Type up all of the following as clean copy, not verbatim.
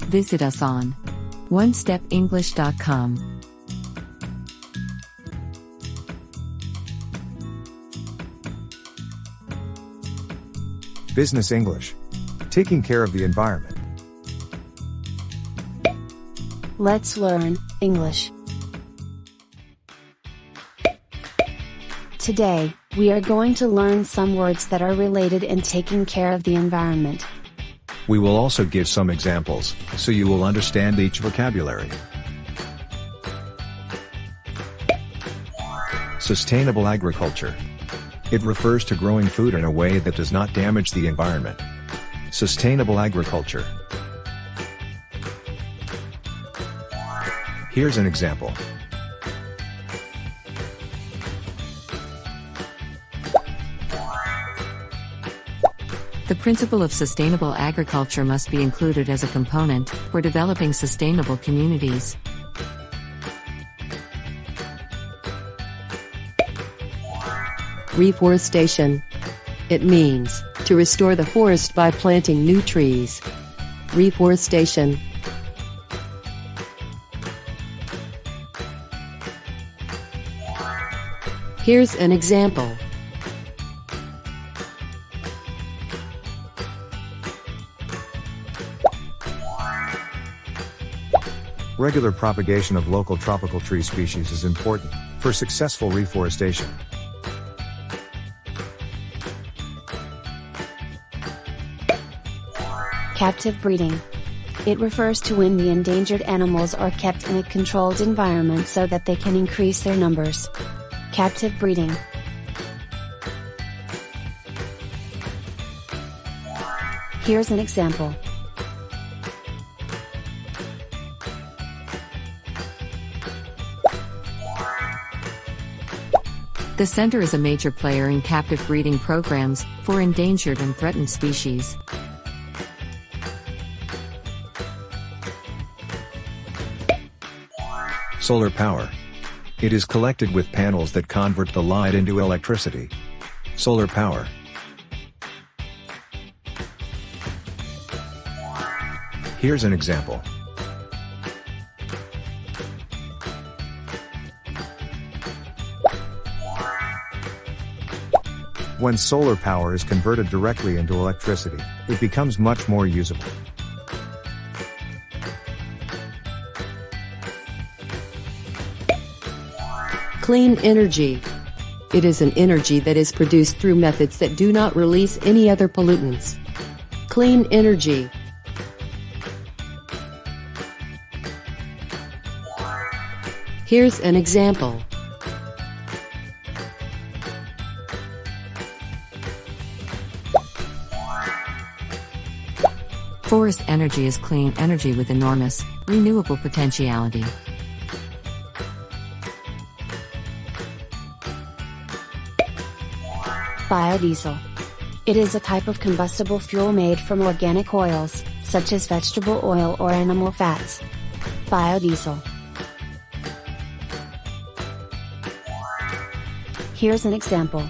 Visit us on onestepenglish.com. Business English. Taking care of the environment. Let's learn English. Today, we are going to learn some words that are related in taking care of the environment. We will also give some examples, so you will understand each vocabulary. Sustainable agriculture. It refers to growing food in a way that does not damage the environment. Sustainable agriculture. Here's an example. The principle of sustainable agriculture must be included as a component for developing sustainable communities. Reforestation. It means to restore the forest by planting new trees. Reforestation. Here's an example. Regular propagation of local tropical tree species is important for successful reforestation. Captive breeding. It refers to when the endangered animals are kept in a controlled environment so that they can increase their numbers. Captive breeding. Here's an example. The center is a major player in captive breeding programs for endangered and threatened species. Solar power. It is collected with panels that convert the light into electricity. Solar power. Here's an example. When solar power is converted directly into electricity, it becomes much more usable. Clean energy. It is an energy that is produced through methods that do not release any other pollutants. Clean energy. Here's an example. Forest energy is clean energy with enormous, renewable potentiality. Biodiesel. It is a type of combustible fuel made from organic oils, such as vegetable oil or animal fats. Biodiesel. Here's an example.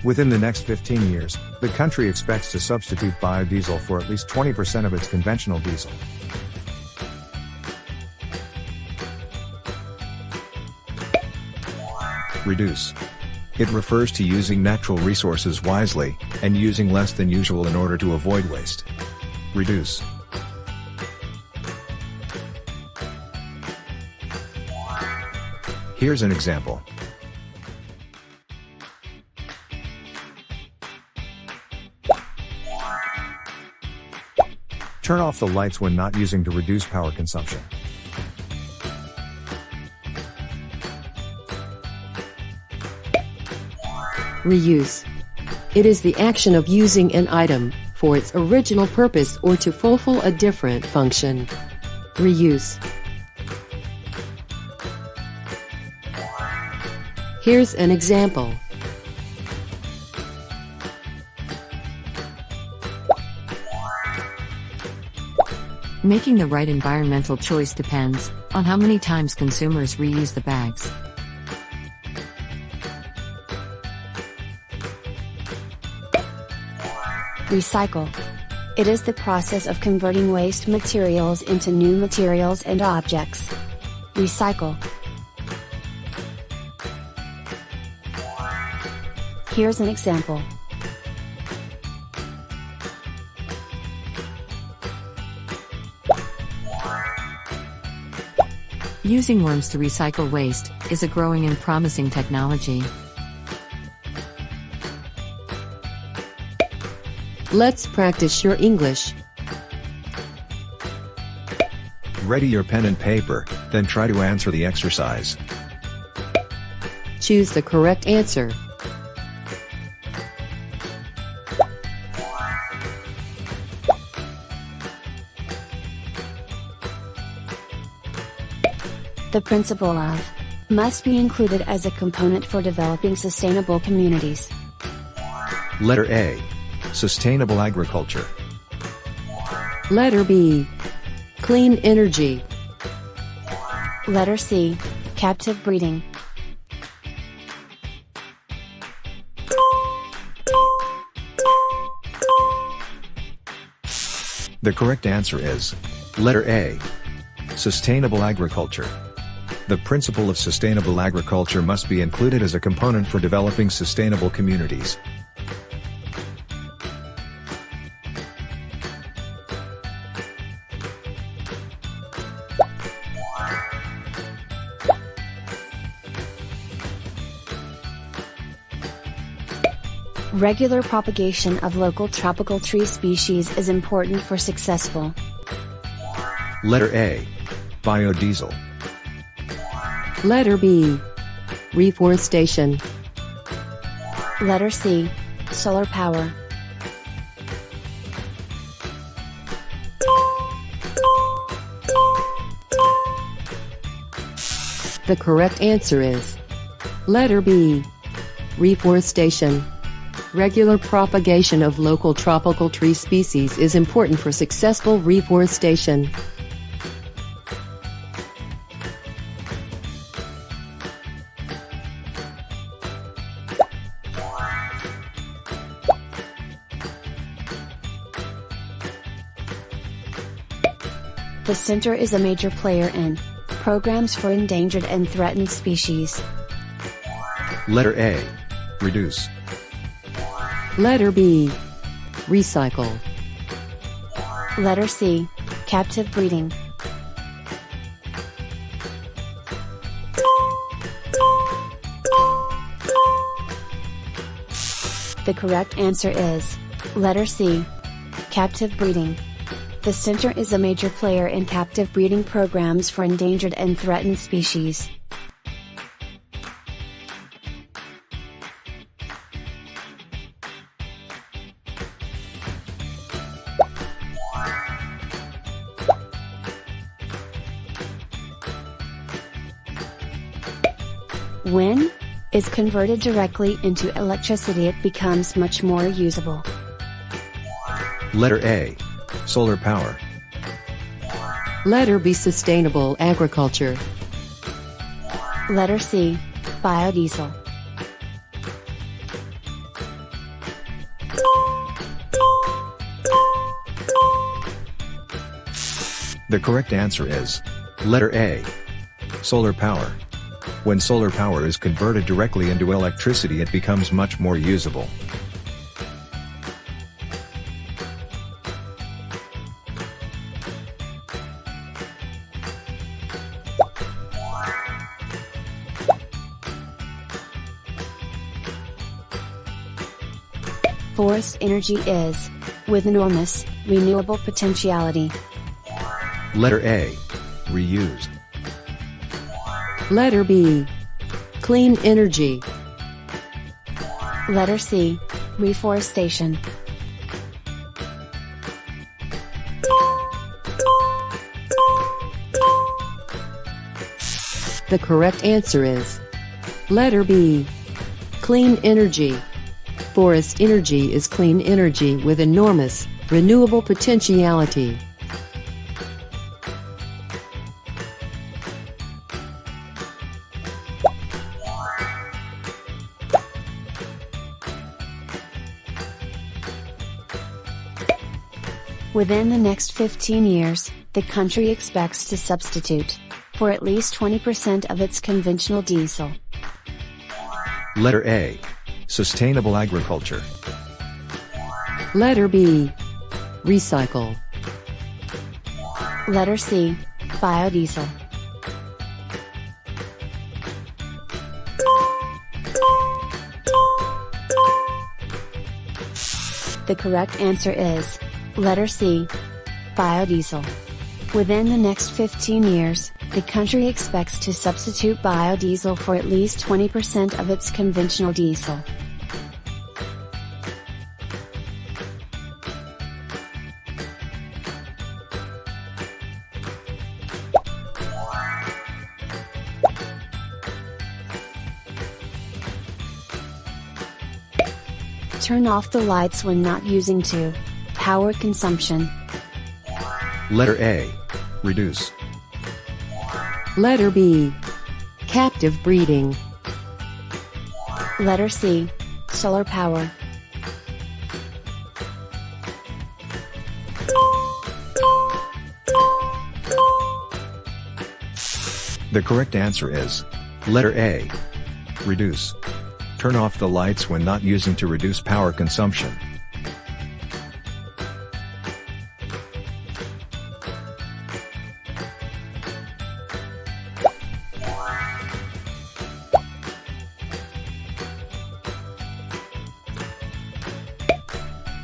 Within the next 15 years, the country expects to substitute biodiesel for at least 20% of its conventional diesel. Reduce. It refers to using natural resources wisely, and using less than usual in order to avoid waste. Reduce. Here's an example. Turn off the lights when not using to reduce power consumption. Reuse. It is the action of using an item for its original purpose or to fulfill a different function. Reuse. Here's an example. Making the right environmental choice depends on how many times consumers reuse the bags. Recycle. It is the process of converting waste materials into new materials and objects. Recycle. Here's an example. Using worms to recycle waste is a growing and promising technology. Let's practice your English. Ready your pen and paper, then try to answer the exercise. Choose the correct answer. The principle of must be included as a component for developing sustainable communities. Letter A. Sustainable agriculture. Letter B. Clean energy. Letter C. Captive breeding. The correct answer is letter A. Sustainable agriculture. The principle of sustainable agriculture must be included as a component for developing sustainable communities. Regular propagation of local tropical tree species is important for successful. Letter A. Biodiesel. Letter B. Reforestation. Letter C. Solar power. The correct answer is letter B. Reforestation. Regular propagation of local tropical tree species is important for successful reforestation. The center is a major player in programs for endangered and threatened species. Letter A. Reduce. Letter B. Recycle. Letter C. Captive breeding. The correct answer is letter C. Captive breeding. The center is a major player in captive breeding programs for endangered and threatened species. When is converted directly into electricity, it becomes much more usable. Letter A. Solar power. Letter B. Sustainable agriculture. Letter C. Biodiesel. The correct answer is letter A. Solar power. When solar power is converted directly into electricity, it becomes much more usable. Forest energy is with enormous renewable potentiality. Letter A. Reuse. Letter B. Clean energy. Letter C. Reforestation. The correct answer is letter B. Clean energy. Forest energy is clean energy with enormous renewable potentiality. Within the next 15 years, the country expects to substitute for at least 20% of its conventional diesel. Letter A. Sustainable agriculture. Letter B. Recycle. Letter C. Biodiesel. The correct answer is letter C. Biodiesel. Within the next 15 years, the country expects to substitute biodiesel for at least 20% of its conventional diesel. Turn off the lights when not using to power consumption. Letter A. Reduce. Letter B. Captive breeding. Letter C. Solar power. The correct answer is letter A. Reduce. Turn off the lights when not using to reduce power consumption.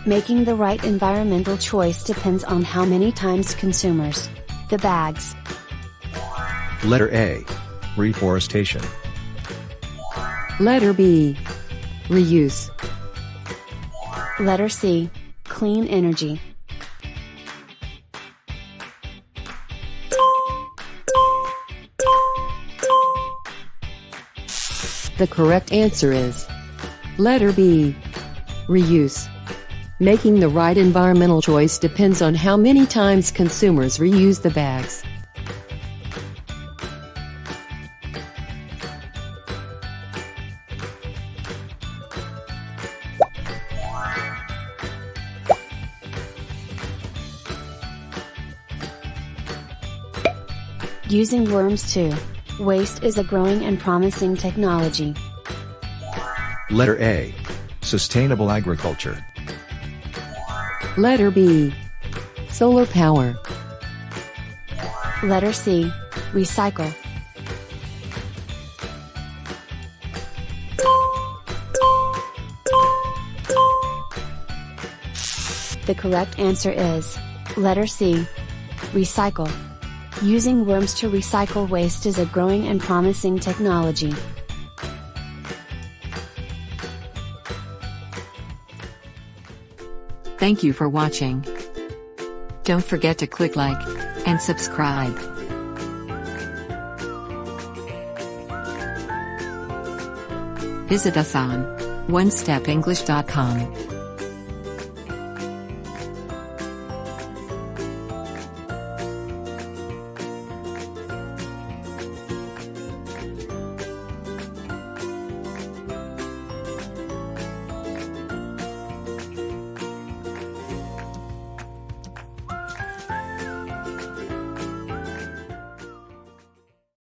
Making the right environmental choice depends on how many times consumers the bags. Letter A. Reforestation. Letter B. Reuse. Letter C. Clean energy. The correct answer is letter B. Reuse. Making the right environmental choice depends on how many times consumers reuse the bags. Using worms to waste is a growing and promising technology. Letter A. Sustainable agriculture. Letter B. Solar power. Letter C. Recycle. The correct answer is letter C. Recycle. Using worms to recycle waste is a growing and promising technology. Thank you for watching. Don't forget to click like and subscribe. Visit us on onestepenglish.com.